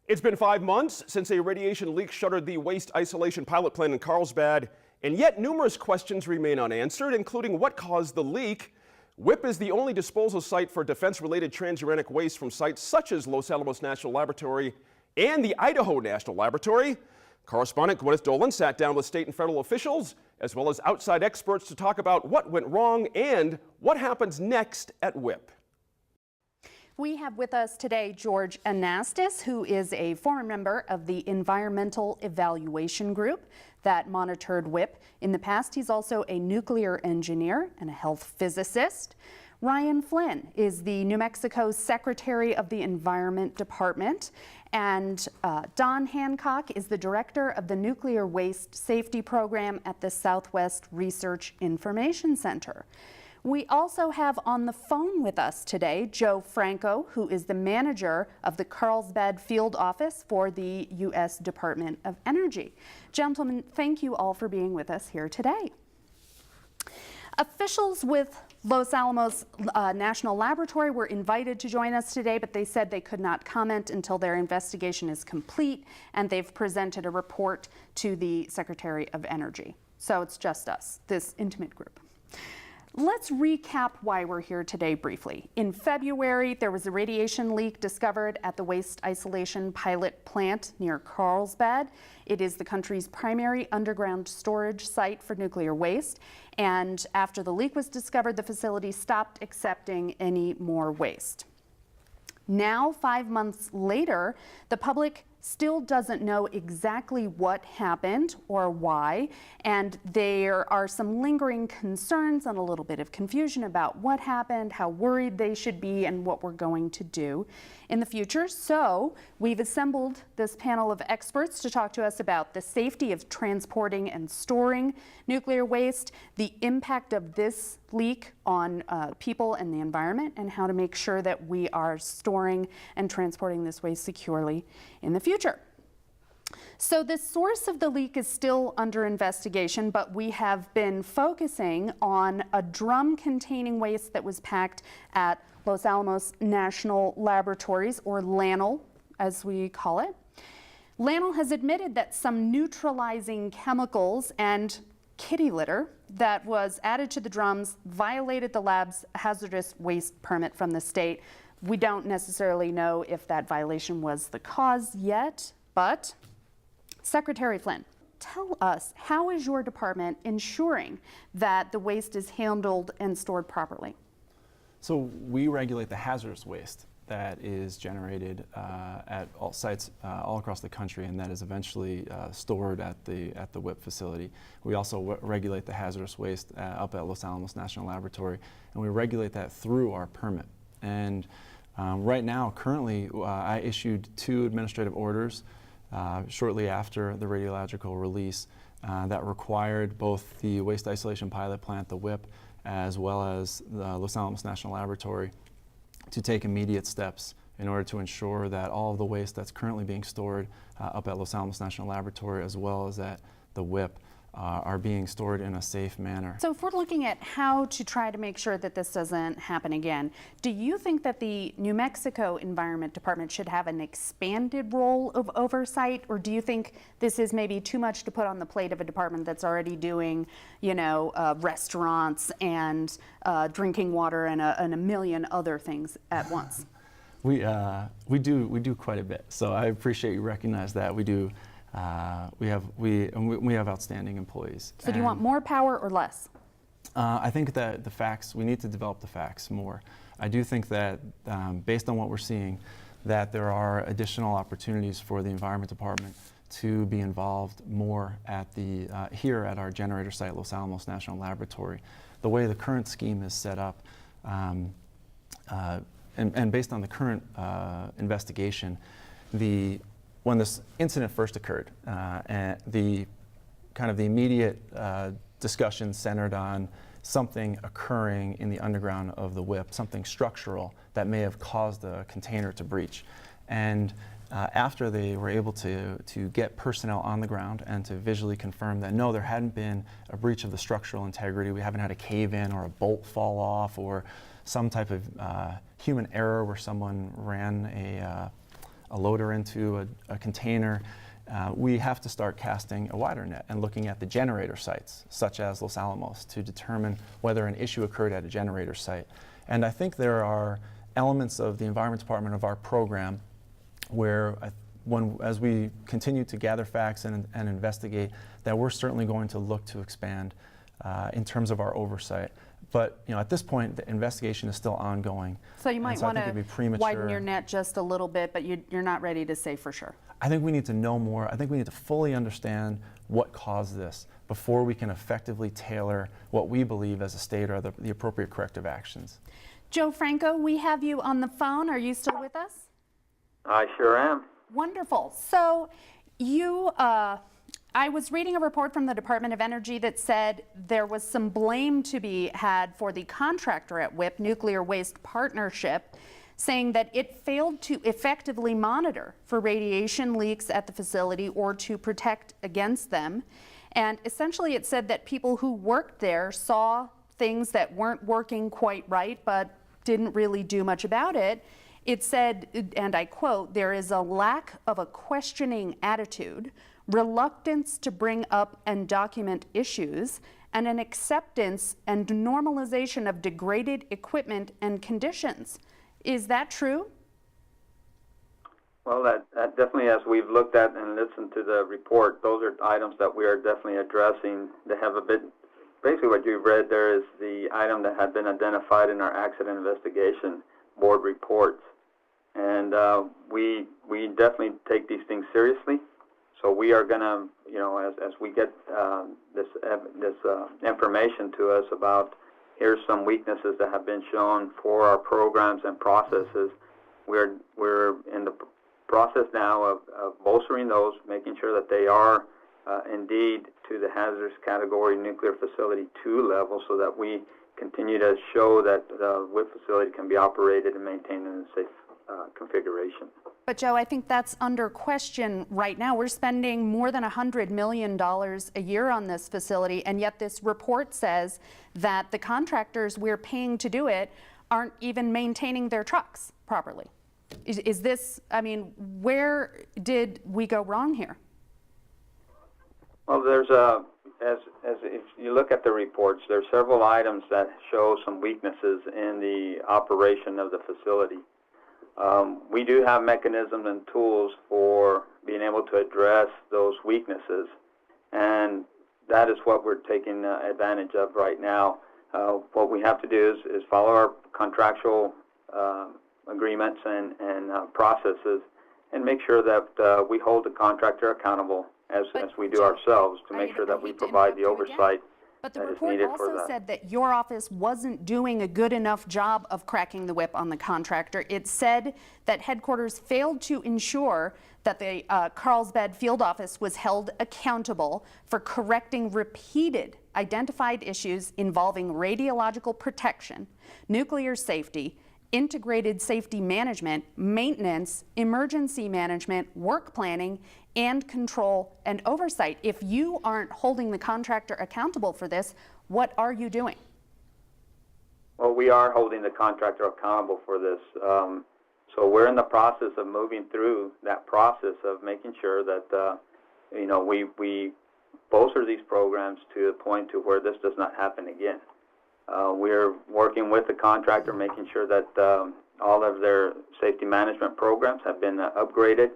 It's been 5 months since a radiation leak shuttered the waste isolation pilot plant in Carlsbad, and yet numerous questions remain unanswered, including what caused the leak. WIPP is the only disposal site for defense-related transuranic waste from sites such as Los Alamos National Laboratory and the Idaho National Laboratory. Correspondent Gwyneth Dolan sat down with state and federal officials, as well as outside experts, to talk about what went wrong and what happens next at WIPP. We have with us today George Anastas, who is a former member of the Environmental Evaluation Group that monitored WIPP. In the past, he's also a nuclear engineer and a health physicist. Ryan Flynn is the New Mexico Secretary of the Environment Department, and Don Hancock is the Director of the Nuclear Waste Safety Program at the Southwest Research Information Center. We also have on the phone with us today Joe Franco, who is the manager of the Carlsbad Field Office for the U.S. Department of Energy. Gentlemen, thank you all for being with us here today. Officials with Los Alamos National Laboratory were invited to join us today, but they said they could not comment until their investigation is complete, and they've presented a report to the Secretary of Energy. So it's just us, this intimate group. Let's recap why we're here today briefly. In February, there was a radiation leak discovered at the waste isolation pilot plant near Carlsbad. It is the country's primary underground storage site for nuclear waste. And after the leak was discovered, the facility stopped accepting any more waste. Now, 5 months later, the public still doesn't know exactly what happened or why, and there are some lingering concerns and a little bit of confusion about what happened, how worried they should be, and what we're going to do in the future. So we've assembled this panel of experts to talk to us about the safety of transporting and storing nuclear waste, the impact of this leak on people and the environment, and how to make sure that we are storing and transporting this waste securely in the future. So the source of the leak is still under investigation, but we have been focusing on a drum containing waste that was packed at Los Alamos National Laboratories, or LANL as we call it. LANL has admitted that some neutralizing chemicals and kitty litter that was added to the drums violated the lab's hazardous waste permit from the state. We don't necessarily know if that violation was the cause yet, but Secretary Flynn, tell us, how is your department ensuring that the waste is handled and stored properly? So we regulate the hazardous waste that is generated at all sites all across the country, and that is eventually stored at the WIPP facility. We also regulate the hazardous waste up at Los Alamos National Laboratory, and we regulate that through our permit. And right now, currently, I issued 2 administrative orders shortly after the radiological release that required both the waste isolation pilot plant, the WIPP, as well as the Los Alamos National Laboratory to take immediate steps in order to ensure that all of the waste that's currently being stored up at Los Alamos National Laboratory, as well as at the WIPP, are being stored in a safe manner. So if we're looking at how to try to make sure that this doesn't happen again, do you think that the New Mexico Environment Department should have an expanded role of oversight, or do you think this is maybe too much to put on the plate of a department that's already doing, you know, restaurants and drinking water and a million other things at once? We do quite a bit. So I appreciate you recognize that. We do. We have outstanding employees. So do you want more power or less? I think that the facts, we need to develop the facts more. I do think that based on what we're seeing, that there are additional opportunities for the Environment Department to be involved more at the here at our generator site, Los Alamos National Laboratory. The way the current scheme is set up, and based on the current investigation, when this incident first occurred, and the immediate discussion centered on something occurring in the underground of the WIPP, something structural that may have caused the container to breach. And after they were able to get personnel on the ground and to visually confirm that no, there hadn't been a breach of the structural integrity, we haven't had a cave-in or a bolt fall off or some type of human error where someone ran a loader into a container. We have to start casting a wider net and looking at the generator sites, such as Los Alamos, to determine whether an issue occurred at a generator site. And I think there are elements of the Environment Department of our program where, as we continue to gather facts and investigate, that we're certainly going to look to expand in terms of our oversight. But at this point, the investigation is still ongoing. So you might want I think to it'd be premature. widen your net just a little bit, but you're not ready to say for sure. I think we need to know more. I think we need to fully understand what caused this before we can effectively tailor what we believe as a state are the appropriate corrective actions. Joe Franco, we have you on the phone. Are you still with us? I sure am. Wonderful. So I was reading a report from the Department of Energy that said there was some blame to be had for the contractor at WIPP, Nuclear Waste Partnership, saying that it failed to effectively monitor for radiation leaks at the facility or to protect against them. And essentially it said that people who worked there saw things that weren't working quite right but didn't really do much about it. It said, and I quote, "There is a lack of a questioning attitude, reluctance to bring up and document issues, and an acceptance and normalization of degraded equipment and conditions." Is that true? Well, that definitely, as we've looked at and listened to the report, those are items that we are definitely addressing. They have a bit, basically what you've read there is the item that had been identified in our accident investigation board reports. And we definitely take these things seriously. So we are going to, as we get this information to us about here's some weaknesses that have been shown for our programs and processes, we're in the process now of bolstering those, making sure that they are indeed to the hazardous category nuclear facility 2 level, so that we continue to show that the WIPP facility can be operated and maintained in a safe configuration. But Joe, I think that's under question right now. We're spending more than $100 million a year on this facility, and yet this report says that the contractors we're paying to do it aren't even maintaining their trucks properly. Is this, where did we go wrong here? Well, there's as if you look at the reports, there's several items that show some weaknesses in the operation of the facility. We do have mechanisms and tools for being able to address those weaknesses, and that is what we're taking advantage of right now. What we have to do is follow our contractual agreements and processes, and make sure that we hold the contractor accountable as we do ourselves, to make sure that we provide the oversight. But the report also said that your office wasn't doing a good enough job of cracking the whip on the contractor. It said that headquarters failed to ensure that the Carlsbad field office was held accountable for correcting repeated identified issues involving radiological protection, nuclear safety, integrated safety management, maintenance, emergency management, work planning, and control and oversight. If you aren't holding the contractor accountable for this, what are you doing? Well, we are holding the contractor accountable for this. So we're in the process of moving through that process of making sure that we bolster these programs to the point to where this does not happen again. We're working with the contractor, making sure that all of their safety management programs have been upgraded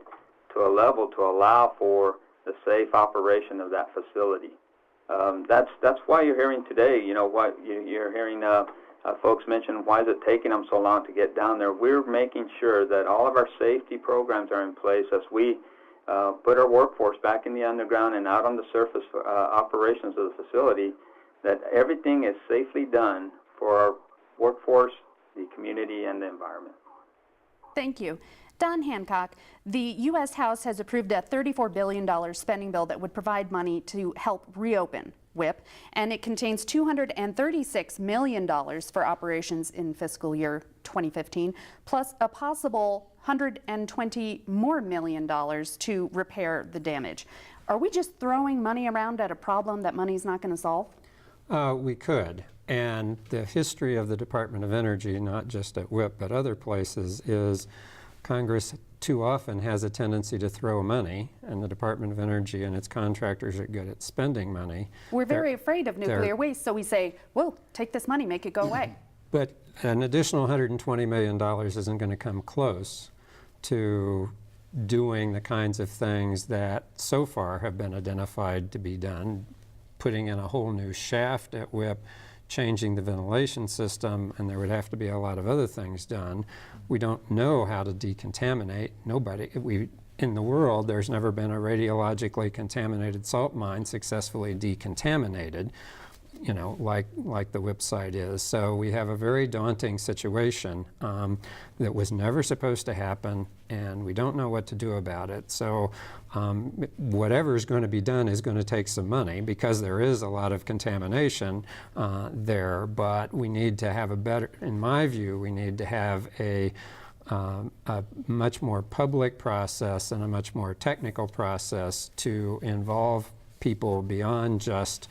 to a level to allow for the safe operation of that facility. That's why you're hearing today, what you're hearing folks mention, why is it taking them so long to get down there? We're making sure that all of our safety programs are in place as we put our workforce back in the underground and out on the surface operations of the facility, that everything is safely done for our workforce, the community, and the environment. Thank you. Don Hancock, the U.S. House has approved a $34 billion spending bill that would provide money to help reopen WIPP, and it contains $236 million for operations in fiscal year 2015, plus a possible $120 million more to repair the damage. Are we just throwing money around at a problem that money's not going to solve? We could. And the history of the Department of Energy, not just at WIPP but other places, is Congress too often has a tendency to throw money, and the Department of Energy and its contractors are good at spending money. We're very afraid of nuclear waste, so we say, whoa, take this money, make it go away. But an additional $120 million isn't going to come close to doing the kinds of things that so far have been identified to be done, putting in a whole new shaft at WIPP, changing the ventilation system, and there would have to be a lot of other things done. We don't know how to decontaminate. In the world, there's never been a radiologically contaminated salt mine successfully decontaminated, you know, like the WIPP site is. So we have a very daunting situation that was never supposed to happen, and we don't know what to do about it. So whatever is going to be done is going to take some money, because there is a lot of contamination there, but we need to have a better, in my view, we need to have a much more public process and a much more technical process to involve people beyond just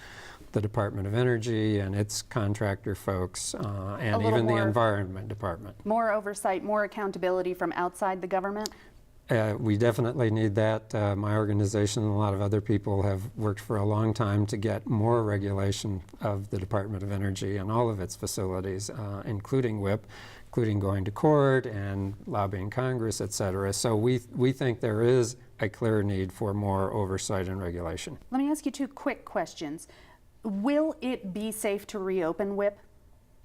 the Department of Energy and its contractor folks, and even the Environment Department. More oversight, more accountability from outside the government? We definitely need that. My organization and a lot of other people have worked for a long time to get more regulation of the Department of Energy and all of its facilities, including WIPP, including going to court and lobbying Congress, et cetera. So we think there is a clear need for more oversight and regulation. Let me ask you two quick questions. Will it be safe to reopen WIPP?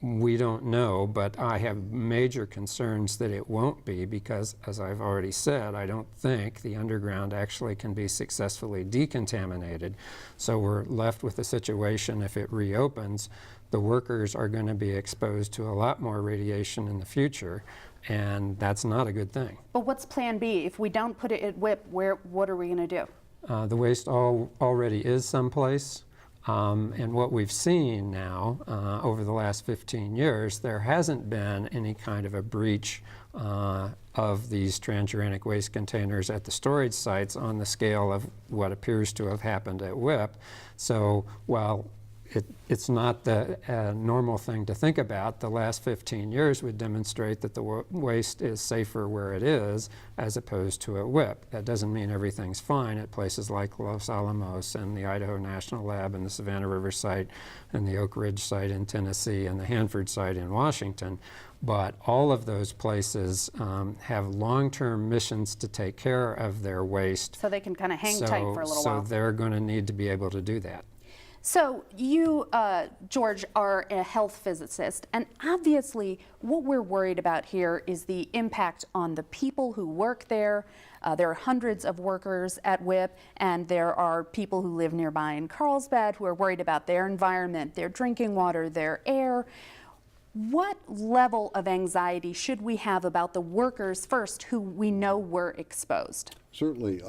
We don't know, but I have major concerns that it won't be, because, as I've already said, I don't think the underground actually can be successfully decontaminated. So we're left with a situation, if it reopens, the workers are going to be exposed to a lot more radiation in the future, and that's not a good thing. But what's plan B? If we don't put it at WIPP, what are we going to do? The waste already is someplace. And what we've seen now over the last 15 years, there hasn't been any kind of a breach of these transuranic waste containers at the storage sites on the scale of what appears to have happened at WIPP. So while it's not the normal thing to think about, the last 15 years would demonstrate that the waste is safer where it is as opposed to at WIPP. That doesn't mean everything's fine at places like Los Alamos and the Idaho National Lab and the Savannah River site and the Oak Ridge site in Tennessee and the Hanford site in Washington. But all of those places have long-term missions to take care of their waste. So they can kind of hang tight for a little while. So they're going to need to be able to do that. So you, George, are a health physicist, and obviously what we're worried about here is the impact on the people who work there. There are hundreds of workers at WIPP, and there are people who live nearby in Carlsbad who are worried about their environment, their drinking water, their air. What level of anxiety should we have about the workers first who we know were exposed? Certainly.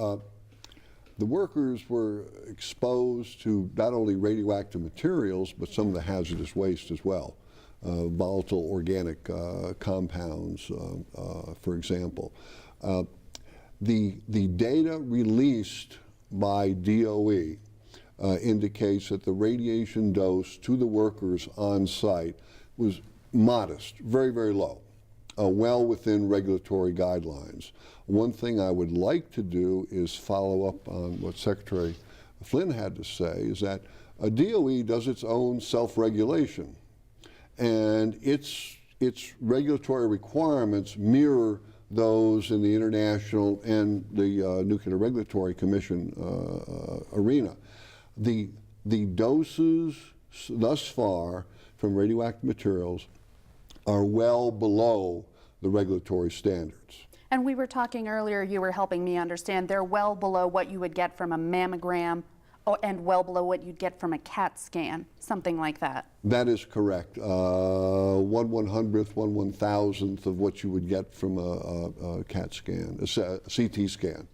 The workers were exposed to not only radioactive materials, but some of the hazardous waste as well, volatile organic compounds, for example. The data released by DOE indicates that the radiation dose to the workers on site was modest, very, very low. Well within regulatory guidelines. One thing I would like to do is follow up on what Secretary Flynn had to say, is that DOE does its own self-regulation, and its regulatory requirements mirror those in the international and the Nuclear Regulatory Commission arena. The doses thus far from radioactive materials are well below the regulatory standards. And we were talking earlier, you were helping me understand, they're well below what you would get from a mammogram and well below what you'd get from a CAT scan, something like that. That is correct. 1/100th, 1/1000th of what you would get from a CAT scan, a CT scan.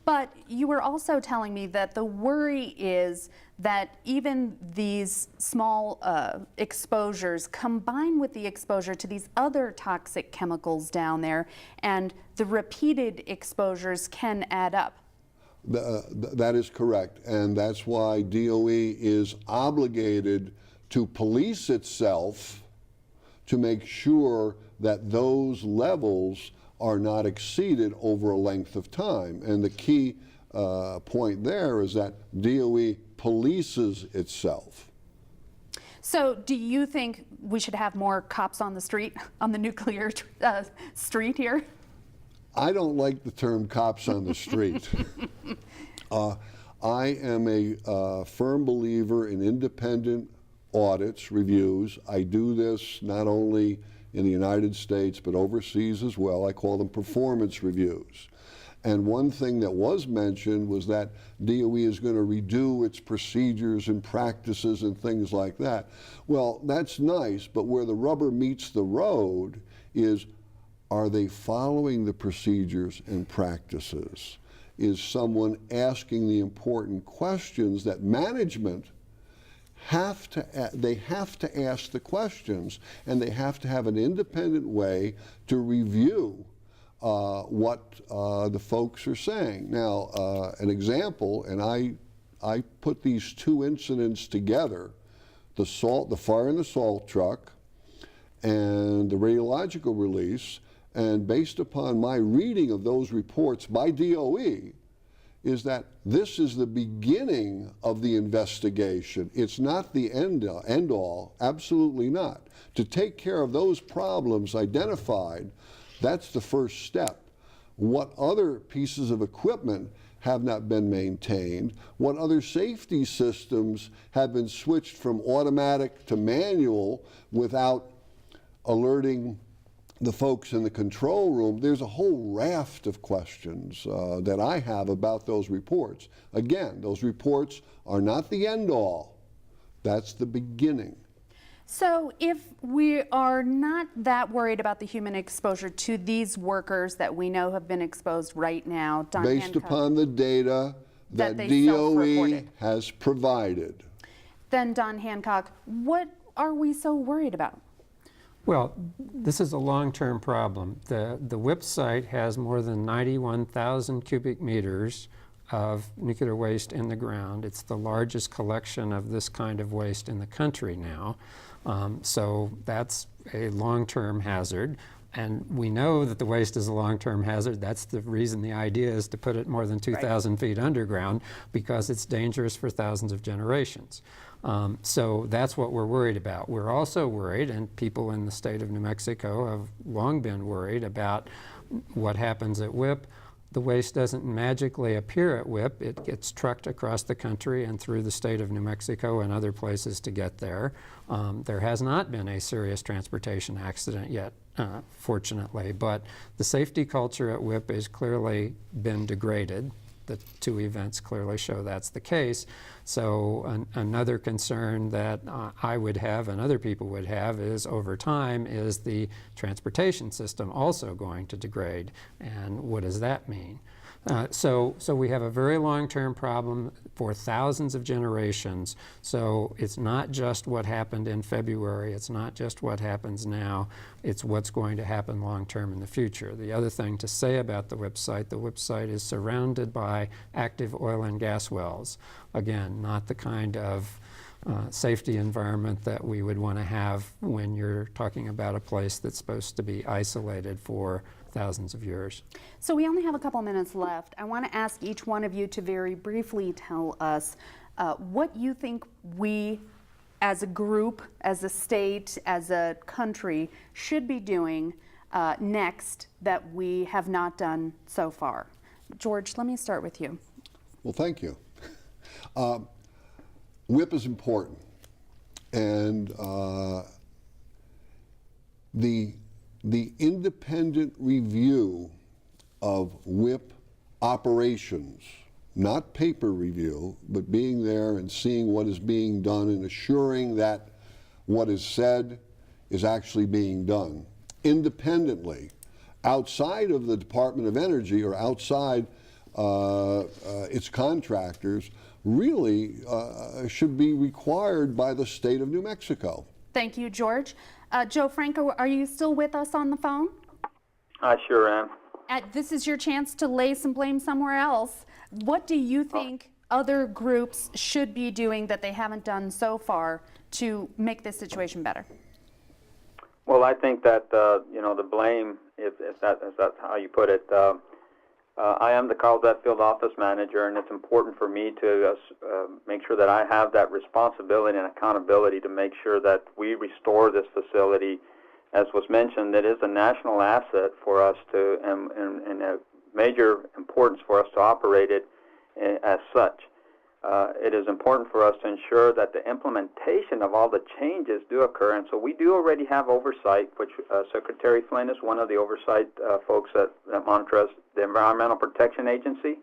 But you were also telling me that the worry is that even these small exposures combine with the exposure to these other toxic chemicals down there, and the repeated exposures can add up. That is correct, and that's why DOE is obligated to police itself to make sure that those levels are not exceeded over a length of time. And the key point there is that DOE polices itself. So do you think we should have more cops on the street, on the nuclear street here? I don't like the term cops on the street. I am a firm believer in independent audits, reviews. I do this not only in the United States but overseas as well. I call them performance reviews. And one thing that was mentioned was that DOE is going to redo its procedures and practices and things like that. Well, that's nice, but where the rubber meets the road is, are they following the procedures and practices? Is someone asking the important questions that management have to ask the questions, and they have to have an independent way to review what the folks are saying. Now, an example, and I put these two incidents together, the fire in the salt truck and the radiological release, and based upon my reading of those reports by DOE, is that this is the beginning of the investigation. It's not the end all, absolutely not. To take care of those problems identified, that's the first step. What other pieces of equipment have not been maintained? What other safety systems have been switched from automatic to manual without alerting the folks in the control room? There's a whole raft of questions that I have about those reports. Again, those reports are not the end all. That's the beginning. So if we are not that worried about the human exposure to these workers that we know have been exposed right now, Don Based Hancock, upon the data that they DOE self-reported, has provided. then Don Hancock, what are we so worried about? Well, this is a long-term problem. The WIPP site has more than 91,000 cubic meters of nuclear waste in the ground. It's the largest collection of this kind of waste in the country now. So that's a long-term hazard. And we know that the waste is a long-term hazard. That's the reason the idea is to put it more than 2,000 feet underground, because it's dangerous for thousands of generations. So that's what we're worried about. We're also worried, and people in the state of New Mexico have long been worried about what happens at WIPP. The waste doesn't magically appear at WIPP. It gets trucked across the country and through the state of New Mexico and other places to get there. There has not been a serious transportation accident yet, fortunately, but the safety culture at WIPP has clearly been degraded. The two events clearly show that's the case. So another concern that I would have and other people would have is, over time, is the transportation system also going to degrade? And what does that mean? So we have a very long-term problem for thousands of generations. So it's not just what happened in February, it's not just what happens now, it's what's going to happen long-term in the future. The other thing to say about the WIPP site is surrounded by active oil and gas wells. Again, not the kind of safety environment that we would want to have when you're talking about a place that's supposed to be isolated for thousands of years. So we only have a couple minutes left. I want to ask each one of you to very briefly tell us what you think we, as a group, as a state, as a country, should be doing next that we have not done so far. George, let me start with you. Well, thank you. WIPP is important, and the independent review of WIPP operations, not paper review, but being there and seeing what is being done and assuring that what is said is actually being done independently, outside of the Department of Energy or outside its contractors, really should be required by the state of New Mexico. Thank you, George. Joe Franco, are you still with us on the phone? I sure am. This is your chance to lay some blame somewhere else. What do you think other groups should be doing that they haven't done so far to make this situation better? Well, I think that, you know, the blame if that's how you put it. I am the Carlsbad Field Office Manager, and it's important for me to make sure that I have that responsibility and accountability to make sure that we restore this facility. As was mentioned, it is a national asset for us to, and a major importance for us to operate it as such. It is important for us to ensure that the implementation of all the changes do occur, and so we do already have oversight, which Secretary Flynn is one of the oversight folks that monitor us, the Environmental Protection Agency,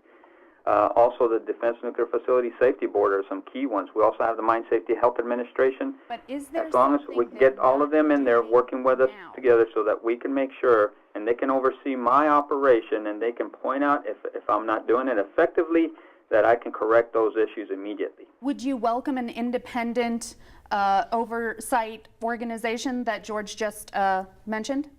also the Defense Nuclear Facility Safety Board are some key ones. We also have the Mine Safety Health Administration. But is there as long as we can get all of them in there working with us together so that we can make sure, and they can oversee my operation, and they can point out if I'm not doing it effectively, that I can correct those issues immediately. Would you welcome an independent oversight organization that George just mentioned?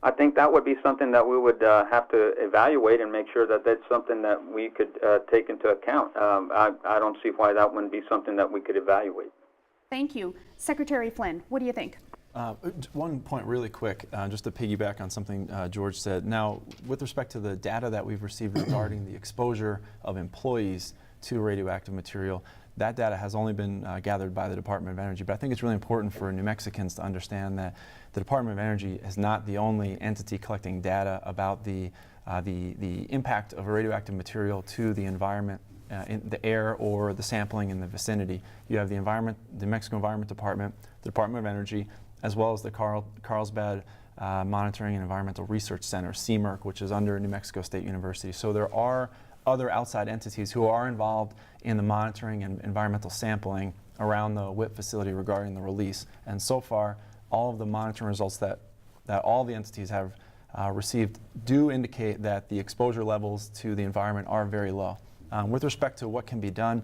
I think that would be something that we would have to evaluate and make sure that that's something that we could take into account. I don't see why that wouldn't be something that we could evaluate. Thank you. Secretary Flynn, what do you think? One point really quick, just to piggyback on something George said. Now, with respect to the data that we've received regarding the exposure of employees to radioactive material, that data has only been gathered by the Department of Energy. But I think it's really important for New Mexicans to understand that the Department of Energy is not the only entity collecting data about the impact of a radioactive material to the environment, in the air or the sampling in the vicinity. You have the New Mexico Environment Department, the Department of Energy, as well as the Carlsbad Monitoring and Environmental Research Center, CMERC, which is under New Mexico State University. So there are other outside entities who are involved in the monitoring and environmental sampling around the WIPP facility regarding the release. And so far, all of the monitoring results that all the entities have received do indicate that the exposure levels to the environment are very low. With respect to what can be done,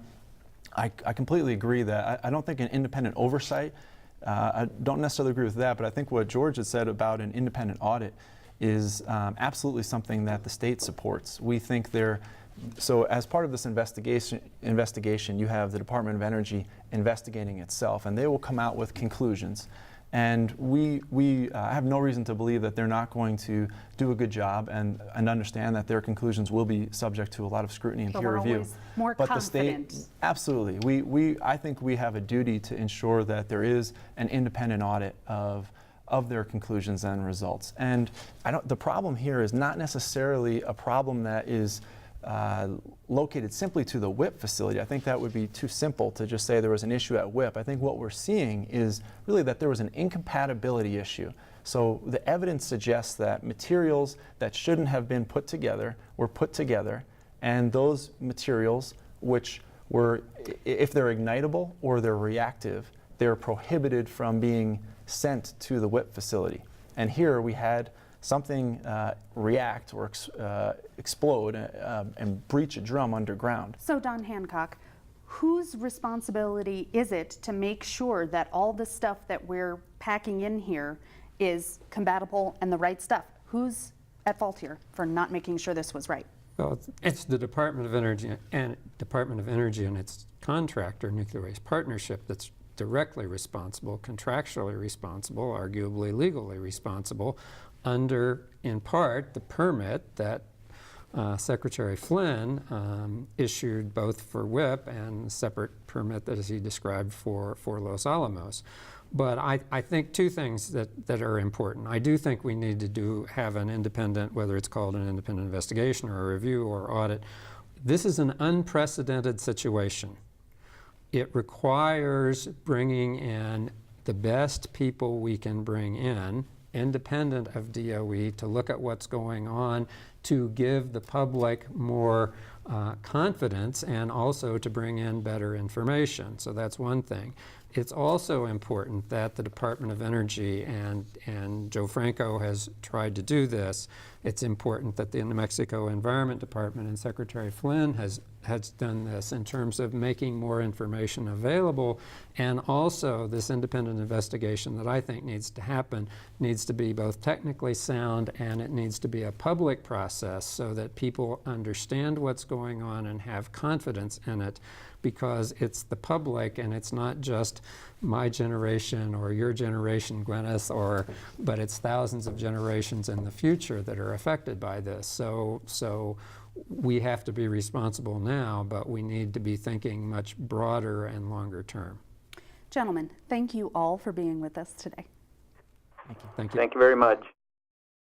I completely agree that I don't think an independent oversight, I don't necessarily agree with that, but I think what George had said about an independent audit is absolutely something that the state supports. We think so as part of this investigation, you have the Department of Energy investigating itself, and they will come out with conclusions. And we have no reason to believe that they're not going to do a good job and understand that their conclusions will be subject to a lot of scrutiny and peer review. More but confident. The state, absolutely. I think we have a duty to ensure that there is an independent audit of their conclusions and results. And the problem here is not necessarily a problem that is located simply to the WIPP facility. I think that would be too simple to just say there was an issue at WIPP. I think what we're seeing is really that there was an incompatibility issue. So the evidence suggests that materials that shouldn't have been put together were put together, and those materials, which were, if they're ignitable or they're reactive, they're prohibited from being sent to the WIPP facility. And here we had something react or explode and breach a drum underground. So Don Hancock, whose responsibility is it to make sure that all the stuff that we're packing in here is compatible and the right stuff? Who's at fault here for not making sure this was right? Well, it's the Department of Energy and its contractor, Nuclear Waste Partnership, that's directly responsible, contractually responsible, arguably legally responsible, under, in part, the permit that Secretary Flynn issued both for WIPP and a separate permit that, as he described, for Los Alamos. But I think two things that are important. I do think we need to have an independent, whether it's called an independent investigation or a review or audit. This is an unprecedented situation. It requires bringing in the best people we can bring in, independent of DOE, to look at what's going on, to give the public more confidence, and also to bring in better information. So that's one thing. It's also important that the Department of Energy, and Joe Franco has tried to do this, it's important that the New Mexico Environment Department and Secretary Flynn has done this in terms of making more information available. And also this independent investigation that I think needs to happen needs to be both technically sound, and it needs to be a public process. process so that people understand what's going on and have confidence in it, because it's the public and it's not just my generation or your generation, Gwyneth, but it's thousands of generations in the future that are affected by this. So we have to be responsible now, but we need to be thinking much broader and longer term. Gentlemen, thank you all for being with us today. Thank you. Thank you very much.